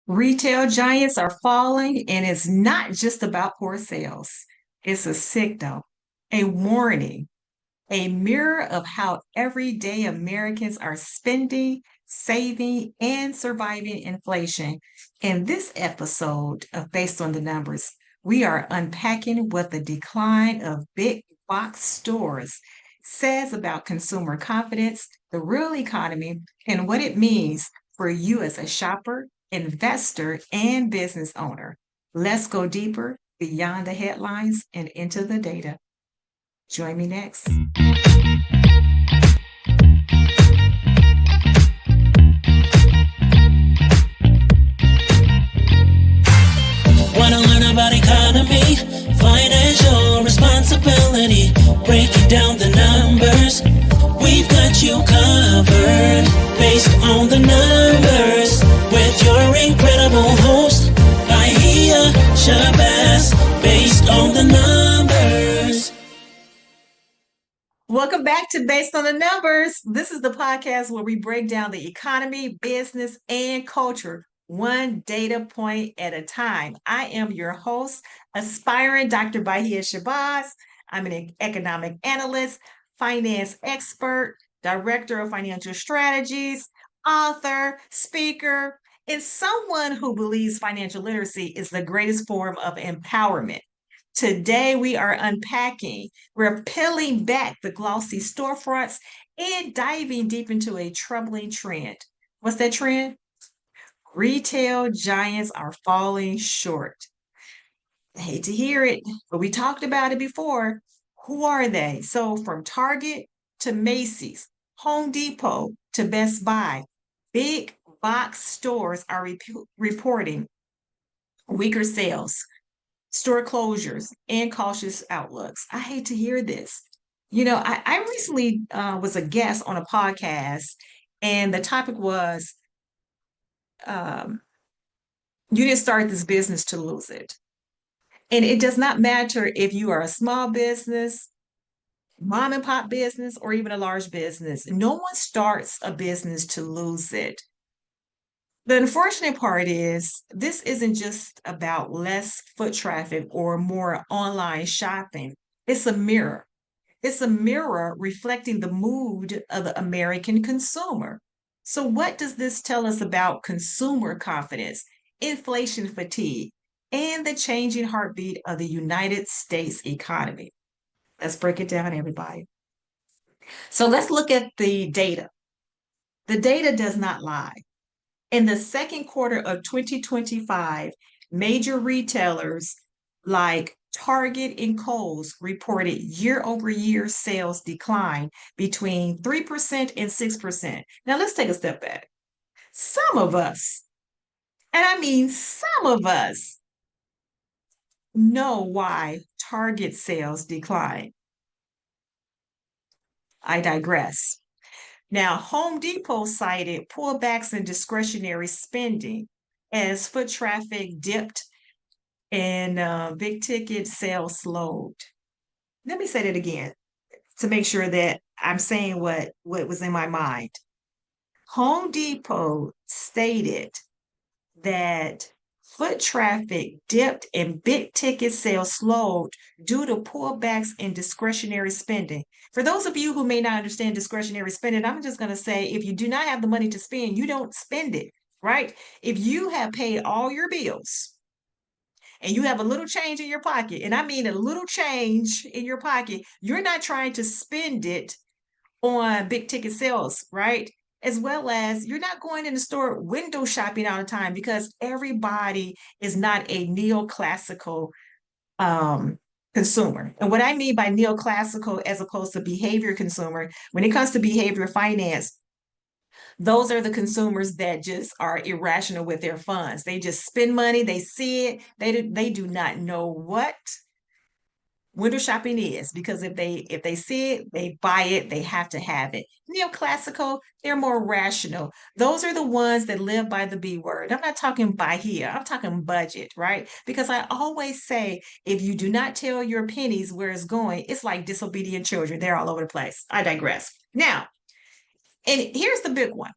Retail giants are falling, and it's not just about poor sales. It's a signal, a warning, a mirror of how everyday Americans are spending, saving, and surviving inflation. In this episode of Based on the Numbers, we are unpacking what the decline of big box stores says about consumer confidence, the real economy, and what it means for you as a shopper, investor, and business owner. Let's go deeper beyond the headlines and into the data. Join me next. Wanna learn about economy, financial responsibility, breaking down the numbers. We've got you covered, based on the numbers, with your incredible host, Bahiyah Shabazz, based on the numbers. Welcome back to Based on the Numbers. This is the podcast where we break down the economy, business, and culture one data point at a time. I am your host, aspiring Dr. Bahiyah Shabazz. I'm an economic analyst, finance expert, director of financial strategies, author, speaker, and someone who believes financial literacy is the greatest form of empowerment. Today, we are unpacking, we're peeling back the glossy storefronts and diving deep into a troubling trend. What's that trend? Retail giants are falling short. I hate to hear it, but we talked about it before. Who are they? So, from Target to Macy's, Home Depot to Best Buy, big box stores are reporting weaker sales, store closures, and cautious outlooks. I hate to hear this. I recently was a guest on a podcast, and the topic was um, you didn't start this business to lose it. And it does not matter if you are a small business, mom and pop business, or even a large business. No one starts a business to lose it. The unfortunate part is this isn't just about less foot traffic or more online shopping. It's a mirror. It's a mirror reflecting the mood of the American consumer. So, what does this tell us about consumer confidence, inflation fatigue, and the changing heartbeat of the United States economy? Let's break it down, everybody. So, let's look at the data. The data does not lie. In the second quarter of 2025, major retailers like Target and Kohl's reported year-over-year sales decline between 3% and 6%. Now let's take a step back. Some of us, and I mean some of us, know why Target sales decline. I digress. Now, Home Depot cited pullbacks in discretionary spending as foot traffic dipped and big ticket sales slowed. Let me say that again to make sure that I'm saying what was in my mind. Home Depot stated that foot traffic dipped and big ticket sales slowed due to pullbacks in discretionary spending. For those of you who may not understand discretionary spending, I'm just going to say if you do not have the money to spend, you don't spend it, right? If you have paid all your bills, and you have a little change in your pocket, and I mean a little change in your pocket, you're not trying to spend it on big ticket sales, right? As well as you're not going in the store window shopping all the time because everybody is not a neoclassical um, consumer. And what I mean by neoclassical as opposed to behavior consumer, when it comes to behavior finance, those are the consumers that just are irrational with their funds. They just spend money, they see it, they do not know what window shopping is because if they see it, they buy it, they have to have it. Neoclassical, they're more rational. Those are the ones that live by the B word. I'm not talking by here, I'm talking budget, right? Because I always say if you do not tell your pennies where it's going, it's like disobedient children. They're all over the place. I digress. Now, and here's the big one.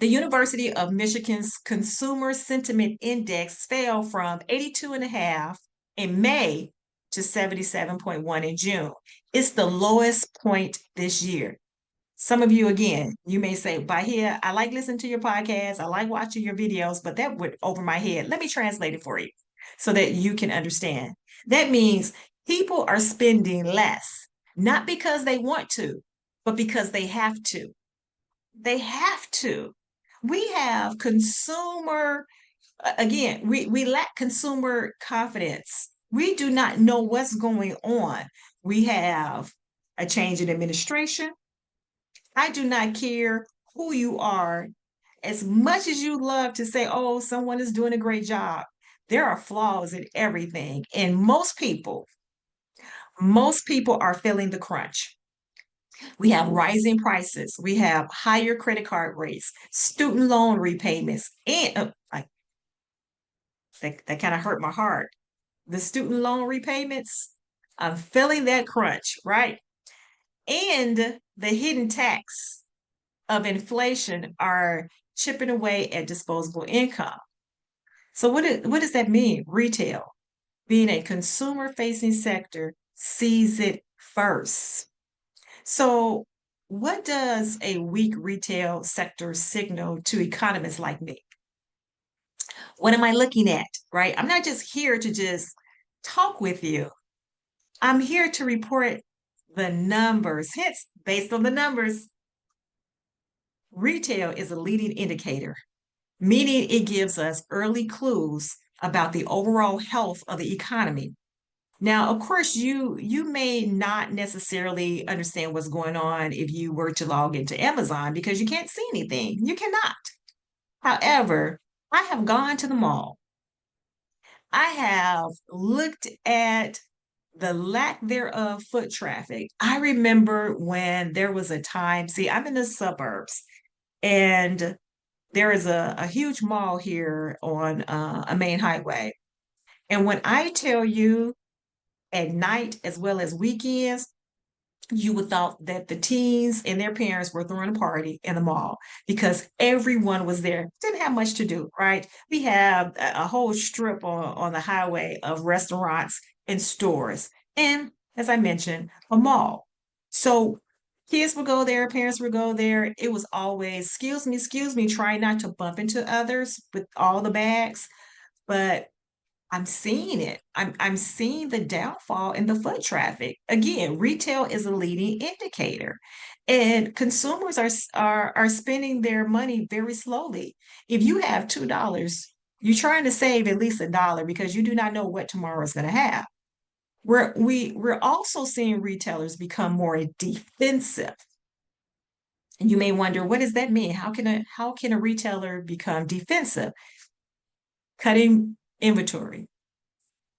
The University of Michigan's Consumer Sentiment Index fell from 82.5 in May to 77.1 in June. It's the lowest point this year. Some of you, again, you may say, Bahiyah, I like listening to your podcast. I like watching your videos, but that went over my head. Let me translate it for you so that you can understand. That means people are spending less, not because they want to, but because they have to. They have to. We have consumer, again, we lack consumer confidence. We do not know what's going on. We have a change in administration. I do not care who you are. As much as you love to say, oh, someone is doing a great job, there are flaws in everything. And most people are feeling the crunch. We have rising prices. We have higher credit card rates, student loan repayments, and that kind of hurt my heart. The student loan repayments, I'm feeling that crunch, right? And the hidden tax of inflation are chipping away at disposable income. So what does that mean? Retail, being a consumer-facing sector, sees it first. So what does a weak retail sector signal to economists like me? What am I looking at, right? I'm not just here to just talk with you. I'm here to report the numbers. Hence, based on the numbers, retail is a leading indicator, meaning it gives us early clues about the overall health of the economy. Now, of course, you may not necessarily understand what's going on if you were to log into Amazon because you can't see anything. You cannot. However, I have gone to the mall. I have looked at the lack thereof foot traffic. I remember when there was a time, see, I'm in the suburbs, and there is a huge mall here on a main highway. And when I tell you at night as well as weekends, you would thought that the teens and their parents were throwing a party in the mall because everyone was there. Didn't have much to do, right? We have a whole strip on the highway of restaurants and stores. And as I mentioned, a mall. So kids would go there, parents would go there. It was always, excuse me, try not to bump into others with all the bags. But I'm seeing it. I'm seeing the downfall in the foot traffic. Again, retail is a leading indicator, and consumers are spending their money very slowly. If you have $2, you're trying to save at least $1 because you do not know what tomorrow is going to have. We're also seeing retailers become more defensive. And you may wonder, what does that mean? How can a retailer become defensive? Cutting inventory,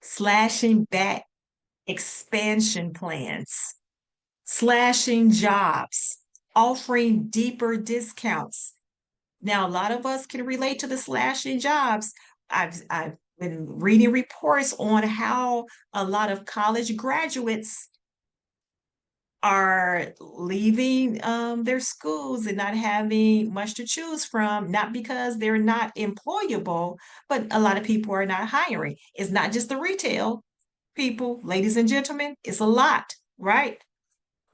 slashing back expansion plans, slashing jobs, offering deeper discounts. Now, a lot of us can relate to the slashing jobs. I've been reading reports on how a lot of college graduates are leaving their schools and not having much to choose from, not because they're not employable, but a lot of people are not hiring. It's not just the retail people, ladies and gentlemen, it's a lot, right?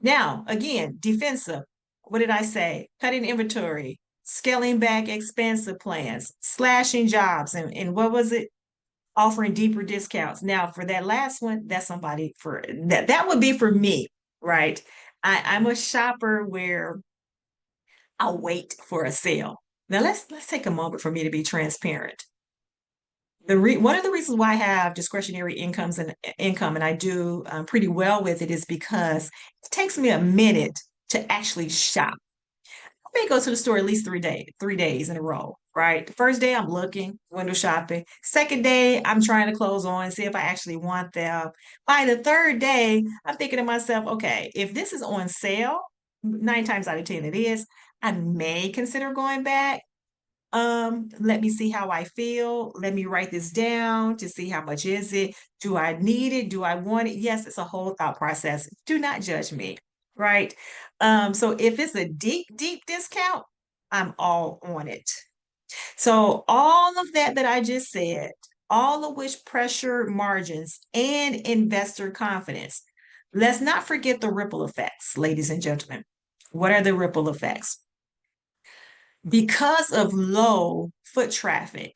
Now, again, defensive. What did I say? Cutting inventory, scaling back expensive plans, slashing jobs, and what was it? Offering deeper discounts. Now, for that last one, that's somebody for that would be for me, right? I'm a shopper where I'll wait for a sale. Now let's take a moment for me to be transparent. One of the reasons why I have discretionary income and I do pretty well with it is because it takes me a minute to actually shop. I may go to the store at least 3 days in a row, right? The first day I'm looking, window shopping. Second day, I'm trying to clothes on, see if I actually want them. By the third day, I'm thinking to myself, okay, if this is on sale, 9 times out of 10 it is, I may consider going back. Let me see how I feel. Let me write this down to see how much is it. Do I need it? Do I want it? Yes, it's a whole thought process. Do not judge me, right? So if it's a deep, deep discount, I'm all on it. So all of that I just said, all of which pressure margins and investor confidence. Let's not forget the ripple effects, ladies and gentlemen. What are the ripple effects? Because of low foot traffic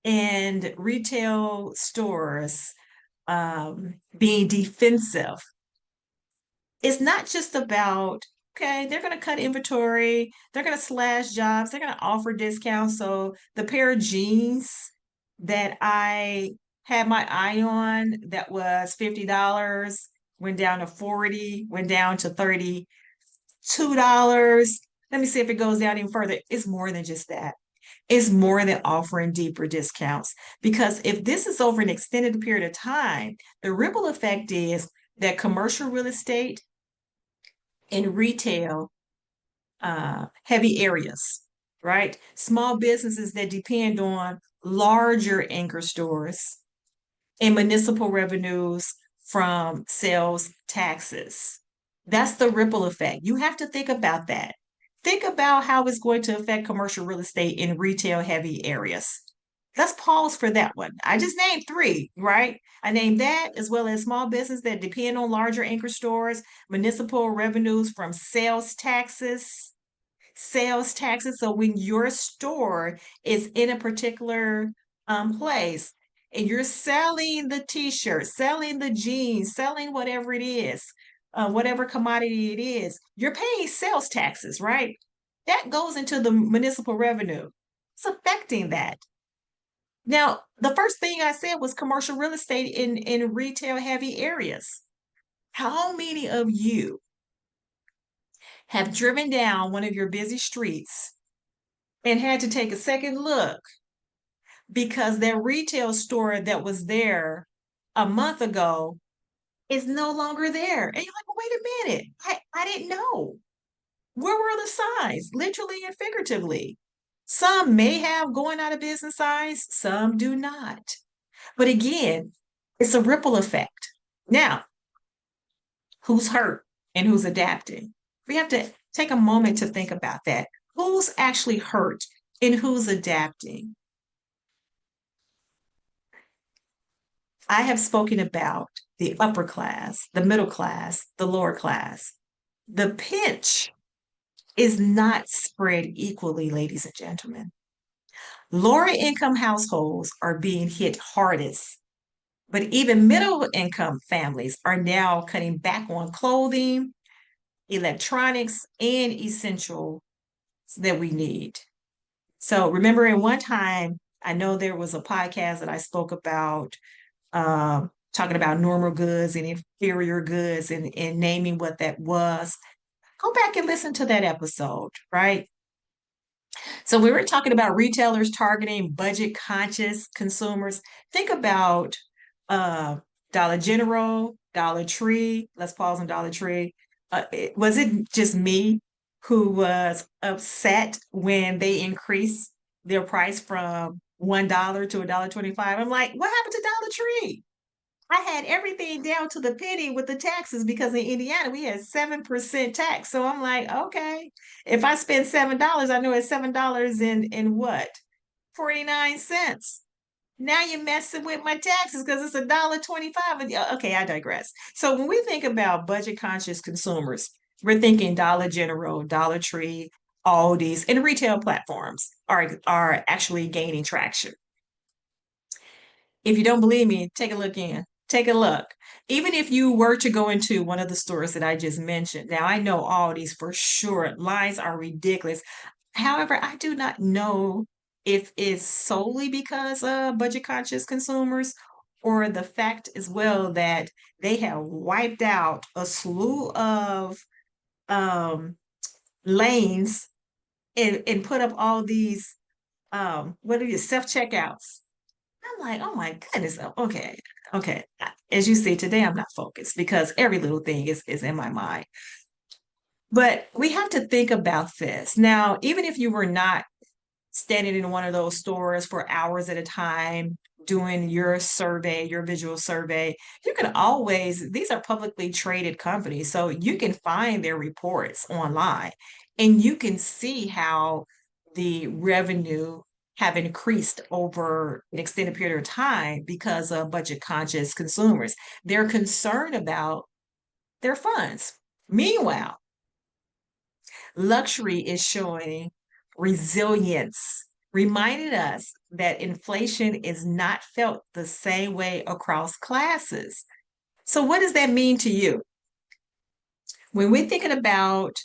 and retail stores being defensive, it's not just about, okay, they're going to cut inventory, they're going to slash jobs, they're going to offer discounts. So the pair of jeans that I had my eye on that was $50 went down to 40, went down to $32. Let me see if it goes down even further. It's more than just that. It's more than offering deeper discounts. Because if this is over an extended period of time, the ripple effect is that commercial real estate in retail heavy areas, right? Small businesses that depend on larger anchor stores and municipal revenues from sales taxes. That's the ripple effect. You have to think about that. Think about how it's going to affect commercial real estate in retail heavy areas. Let's pause for that one. I just named three, right? I named that as well as small business that depend on larger anchor stores, municipal revenues from sales taxes, sales taxes. So when your store is in a particular place and you're selling the t-shirt, selling the jeans, selling whatever it is, whatever commodity it is, you're paying sales taxes, right? That goes into the municipal revenue. It's affecting that. Now, the first thing I said was commercial real estate in retail heavy areas. How many of you have driven down one of your busy streets and had to take a second look because that retail store that was there a month ago is no longer there? And you're like, well, wait a minute, I didn't know. Where were the signs, literally and figuratively? Some may have going out of business signs, some do not. But again, it's a ripple effect. Now, who's hurt and who's adapting? We have to take a moment to think about that. Who's actually hurt and who's adapting? I have spoken about the upper class, the middle class, the lower class. The pinch is not spread equally, ladies and gentlemen. Lower income households are being hit hardest, but even middle income families are now cutting back on clothing, electronics, and essentials that we need. So remember, in one time, I know there was a podcast that I spoke about talking about normal goods and inferior goods and naming what that was. Go back and listen to that episode, right? So we were talking about retailers targeting budget conscious consumers. Think about uh, Dollar General, Dollar Tree. Let's pause on Dollar Tree. Was it just me who was upset when they increased their price from $1 to $1.25? I'm like, what happened to Dollar Tree? I had everything down to the penny with the taxes because in Indiana we had 7% tax. So I'm like, okay, if I spend $7, I know it's $7 in what? 49 cents. Now you're messing with my taxes because it's $1.25. Okay, I digress. So when we think about budget conscious consumers, we're thinking Dollar General, Dollar Tree, Aldi's, and retail platforms are actually gaining traction. If you don't believe me, take a look in. Take a look. Even if you were to go into one of the stores that I just mentioned, now I know all these for sure, lines are ridiculous. However, I do not know if it's solely because of budget conscious consumers or the fact as well that they have wiped out a slew of um, lanes and put up all these what are these self-checkouts. I'm like, oh my goodness. Okay. Okay. As you see, today I'm not focused because every little thing is in my mind. But we have to think about this. Now, even if you were not standing in one of those stores for hours at a time, doing your survey, your visual survey, you can always, these are publicly traded companies, so you can find their reports online and you can see how the revenue have increased over an extended period of time because of budget conscious consumers. They're concerned about their funds. Meanwhile, luxury is showing resilience, reminding us that inflation is not felt the same way across classes. So, what does that mean to you? When we're thinking about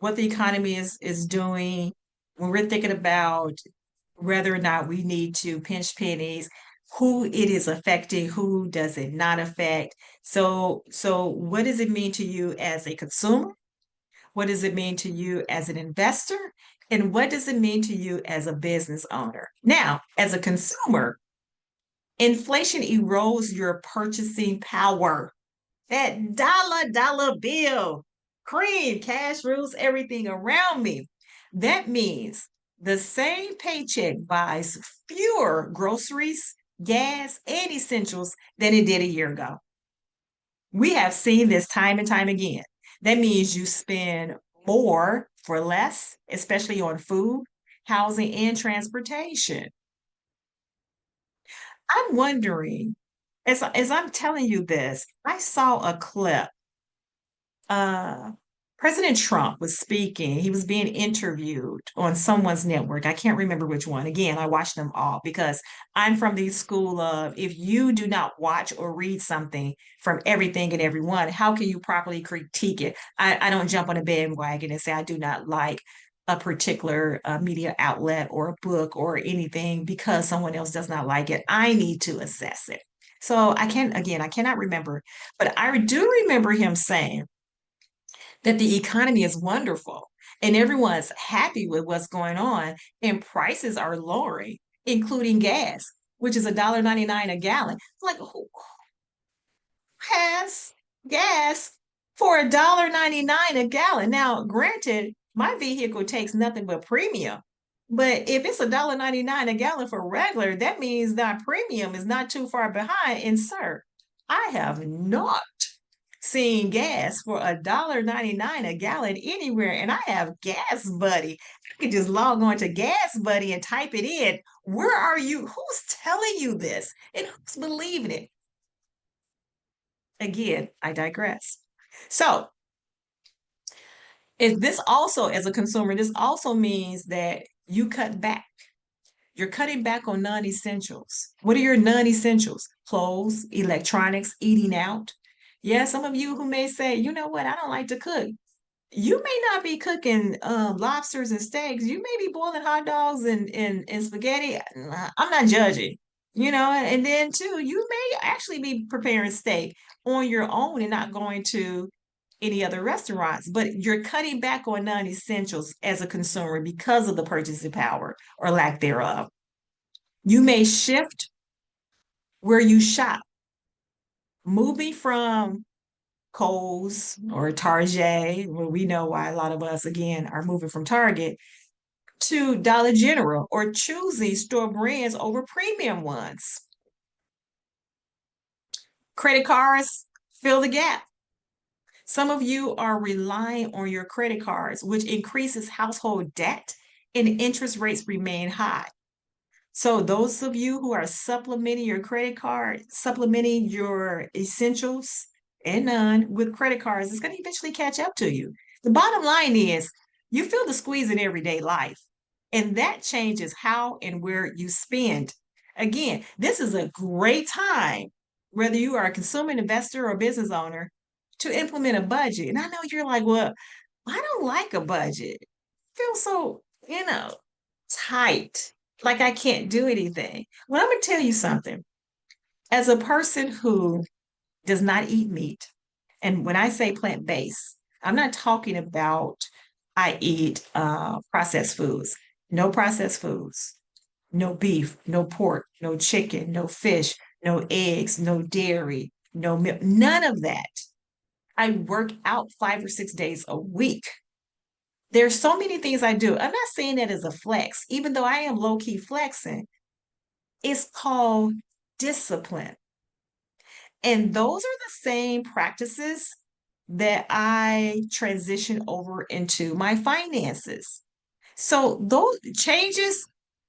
what the economy is doing, when we're thinking about whether or not we need to pinch pennies, who it is affecting, who does it not affect. So what does it mean to you as a consumer? What does it mean to you as an investor? And what does it mean to you as a business owner? Now, as a consumer, inflation erodes your purchasing power. That dollar bill, cream, cash rules everything around me. That means the same paycheck buys fewer groceries, gas, and essentials than it did a year ago. We have seen this time and time again. That means you spend more for less, especially on food, housing, and transportation. I'm wondering, as I'm telling you this, I saw a clip. uh, President Trump was speaking. He was being interviewed on someone's network. I can't remember which one. Again, I watch them all because I'm from the school of if you do not watch or read something from everything and everyone, how can you properly critique it? I don't jump on a bandwagon and say I do not like a particular media outlet or a book or anything because someone else does not like it. I need to assess it. So I cannot remember, but I do remember him saying that the economy is wonderful and everyone's happy with what's going on and prices are lowering, including gas, which is $1.99 a gallon. Like, who has gas for $1.99 a gallon? Now, granted, my vehicle takes nothing but premium. But if it's $1.99 a gallon for regular, that means that premium is not too far behind. And sir, I have not seeing gas for $1.99 a gallon anywhere, and I have Gas Buddy. I could just log on to Gas Buddy and type it in. Where are you? Who's telling you this? And who's believing it? Again, I digress. So, if this also, as a consumer, this also means that you cut back. You're cutting back on non-essentials. What are your non-essentials? Clothes, electronics, eating out. Yeah, some of you who may say, you know what, I don't like to cook. You may not be cooking lobsters and steaks. You may be boiling hot dogs and spaghetti. I'm not judging, and then too, you may actually be preparing steak on your own and not going to any other restaurants, but you're cutting back on non-essentials as a consumer because of the purchasing power or lack thereof. You may shift where you shop, moving from Kohl's or Target, well, we know why a lot of us, again, are moving from Target to Dollar General or choosing store brands over premium ones. Credit cards fill the gap. Some of you are relying on your credit cards, which increases household debt and interest rates remain high. So those of you who are supplementing your credit card, supplementing your essentials and none with credit cards, it's going to eventually catch up to you. The bottom line is you feel the squeeze in everyday life, and that changes how and where you spend. Again, this is a great time, whether you are a consumer investor or business owner, to implement a budget. And I know you're like, well, I don't like a budget. Feel so, tight, like I can't do anything. Well, I'm going to tell you something. As a person who does not eat meat, and when I say plant-based, I'm not talking about I eat processed foods. No processed foods, no beef, no pork, no chicken, no fish, no eggs, no dairy, no milk, none of that. I work out 5 or 6 days a week. There's so many things I do. I'm not saying that as a flex, even though I am low key flexing. It's called discipline. And those are the same practices that I transition over into my finances. So those changes,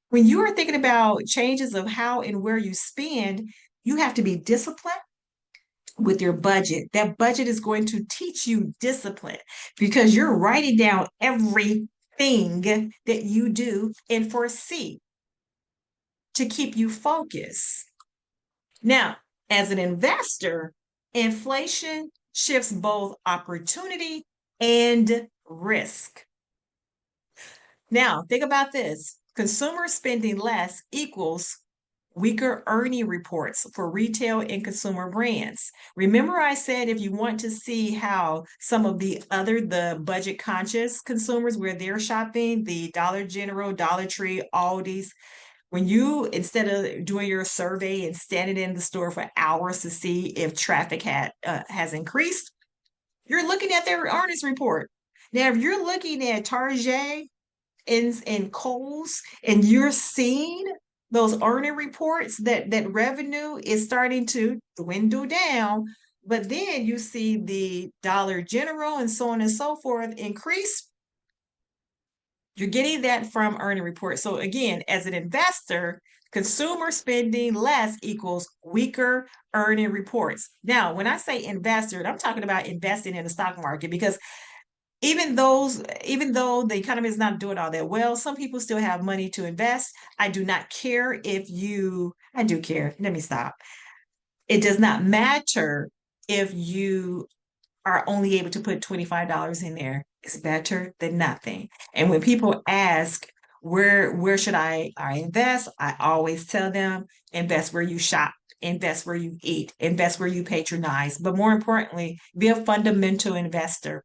when you are thinking about changes of how and where you spend, you have to be disciplined with your budget. That budget is going to teach you discipline because you're writing down everything that you do and foresee to keep you focused. Now, as an investor, inflation shifts both opportunity and risk. Now, think about this. Consumer spending less equals weaker earning reports for retail and consumer brands. Remember, I said if you want to see how some of the budget conscious consumers, where they're shopping, the Dollar General, Dollar Tree, Aldi's, when you, instead of doing your survey and standing in the store for hours to see if traffic has increased, you're looking at their earnings report. Now, if you're looking at Target in Kohl's and you're seeing those earning reports that revenue is starting to dwindle down, but then you see the Dollar General and so on and so forth increase, you're getting that from earning reports. So again, as an investor, consumer spending less equals weaker earning reports. Now, when I say investor, I'm talking about investing in the stock market because even though the economy is not doing all that well, some people still have money to invest. I do not care if you, I do care. Let me stop. It does not matter if you are only able to put $25 in there. It's better than nothing. And when people ask, where should I invest? I always tell them, invest where you shop, invest where you eat, invest where you patronize. But more importantly, be a fundamental investor.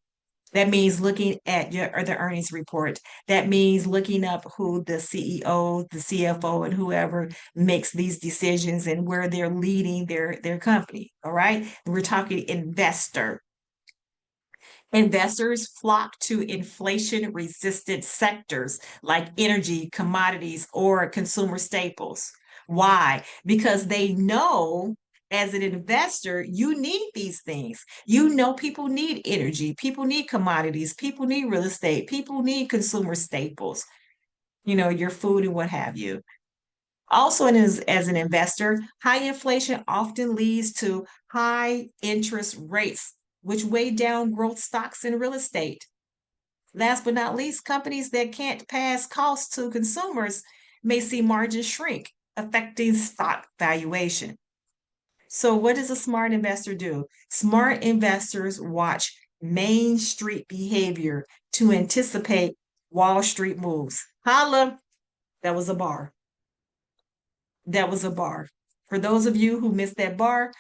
That means looking at the earnings report. That means looking up who the CEO, the CFO, and whoever makes these decisions and where they're leading their company. All right. We're talking investor. Investors flock to inflation resistant sectors like energy, commodities, or consumer staples. Why? Because they know as an investor, you need these things. You know, people need energy, people need commodities, people need real estate, people need consumer staples, your food and what have you. Also, as an investor, high inflation often leads to high interest rates, which weigh down growth stocks in real estate. Last but not least, companies that can't pass costs to consumers may see margins shrink, affecting stock valuation. So, what does a smart investor do? Smart investors watch Main Street behavior to anticipate Wall Street moves. Holla, that was a bar. That was a bar. For those of you who missed that bar,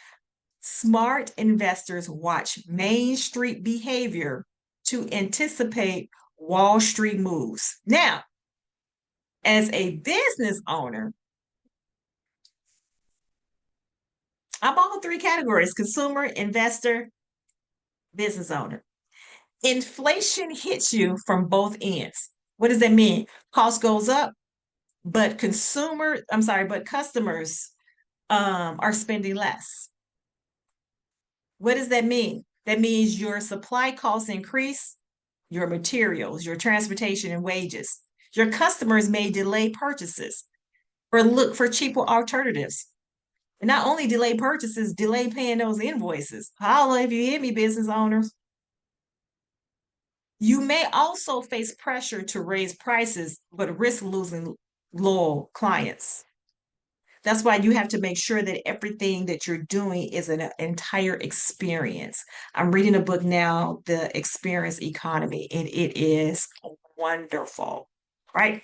smart investors watch Main Street behavior to anticipate Wall Street moves. Now, as a business owner, I'm all three categories: consumer, investor, business owner. Inflation hits you from both ends. What does that mean? Cost goes up, but customers are spending less. What does that mean? That means your supply costs increase, your materials, your transportation and wages. Your customers may delay purchases or look for cheaper alternatives. And not only delay purchases, delay paying those invoices. Holla if you hear me, business owners. You may also face pressure to raise prices, but risk losing loyal clients. That's why you have to make sure that everything that you're doing is an entire experience. I'm reading a book now, The Experience Economy, and it is wonderful, right?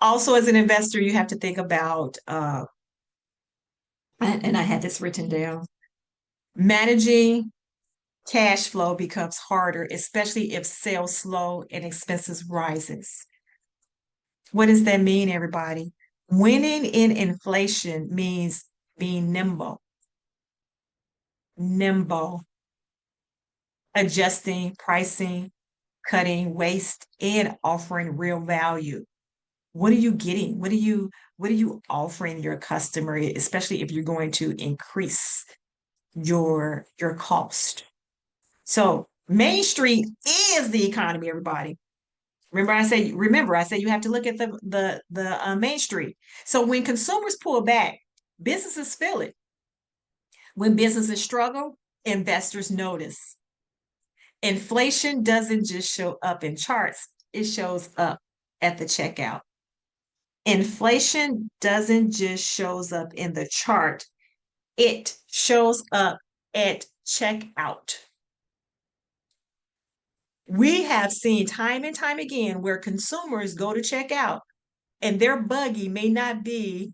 Also, as an investor, you have to think about, and I had this written down, managing cash flow becomes harder, especially if sales slow and expenses rises. What does that mean, everybody? Winning in inflation means being nimble, adjusting pricing, cutting waste, and offering real value. What are you getting? What are you offering your customer, especially if you're going to increase your cost? So Main Street is the economy, everybody. Remember, I say you have to look at the main street. So when consumers pull back, businesses feel it. When businesses struggle, investors notice. Inflation doesn't just show up in charts, it shows up at the checkout. Inflation doesn't just shows up in the chart, it shows up at checkout. We have seen time and time again where consumers go to check out and their buggy may not be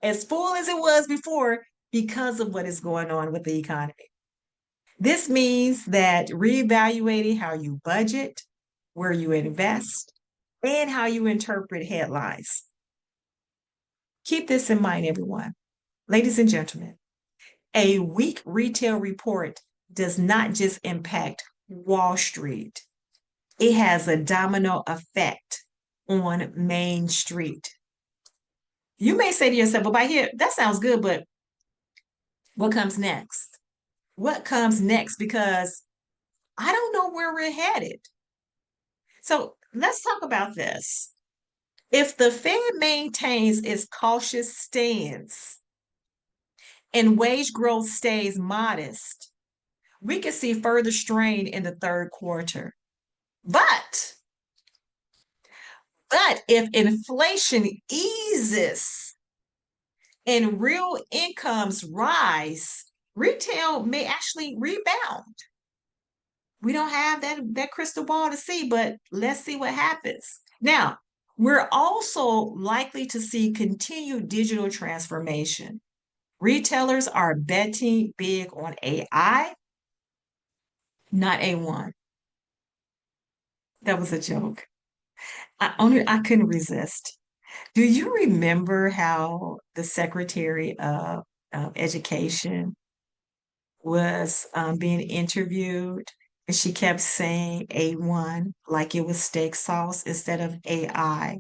as full as it was before because of what is going on with the economy. This means that reevaluating how you budget, where you invest, and how you interpret headlines. Keep this in mind, everyone. Ladies and gentlemen, a weak retail report does not just impact Wall Street, it has a domino effect on Main Street. You may say to yourself, well, Bahiyah, that sounds good, but what comes next? What comes next? Because I don't know where we're headed. So let's talk about this. If the Fed maintains its cautious stance and wage growth stays modest, we could see further strain in the third quarter. But if inflation eases and real incomes rise, retail may actually rebound. We don't have that crystal ball to see, but let's see what happens. Now, we're also likely to see continued digital transformation. Retailers are betting big on AI, not A1. That was a joke. I couldn't resist. Do you remember how the Secretary of Education was being interviewed and she kept saying A1 like it was steak sauce instead of AI?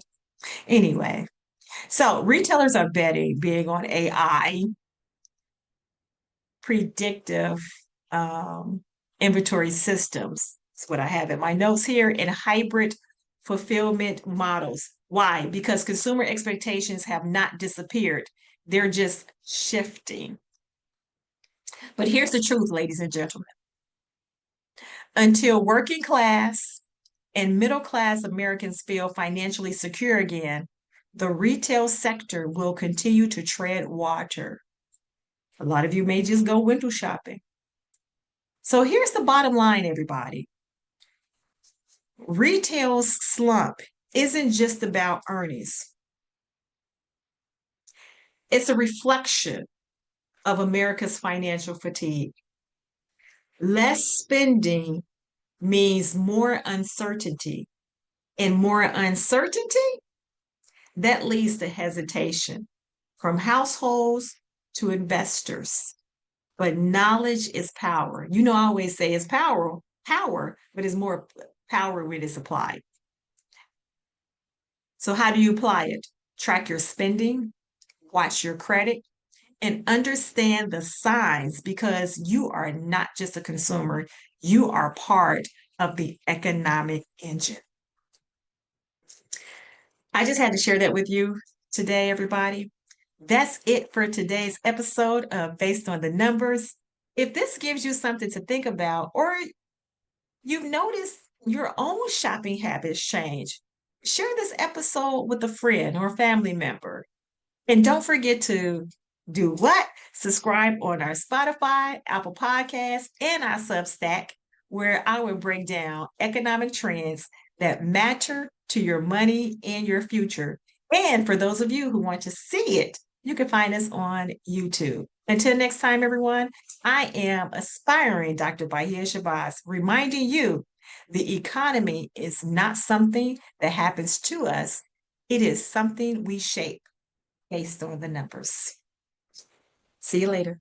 Anyway, so retailers are betting big on AI, predictive um, inventory systems. That's what I have in my notes here, and hybrid fulfillment models. Why? Because consumer expectations have not disappeared, they're just shifting. But here's the truth, ladies and gentlemen. Until working class and middle class Americans feel financially secure again, the retail sector will continue to tread water. A lot of you may just go window shopping. So here's the bottom line, everybody. Retail's slump isn't just about earnings. It's a reflection of America's financial fatigue. Less spending means more uncertainty, and more uncertainty, that leads to hesitation from households to investors. But knowledge is power. You know, I always say it's power, but it's more power when it's applied. So how do you apply it? Track your spending, watch your credit, and understand the signs, because you are not just a consumer, you are part of the economic engine. I just had to share that with you today, everybody. That's it for today's episode of Based on the Numbers. If this gives you something to think about, or you've noticed your own shopping habits change, share this episode with a friend or family member. And don't forget to do what? Subscribe on our Spotify, Apple Podcasts, and our Substack, where I will break down economic trends that matter to your money and your future. And for those of you who want to see it, you can find us on YouTube. Until next time, everyone, I am aspiring Dr. Bahiyah Shabazz, reminding you the economy is not something that happens to us. It is something we shape based on the numbers. See you later.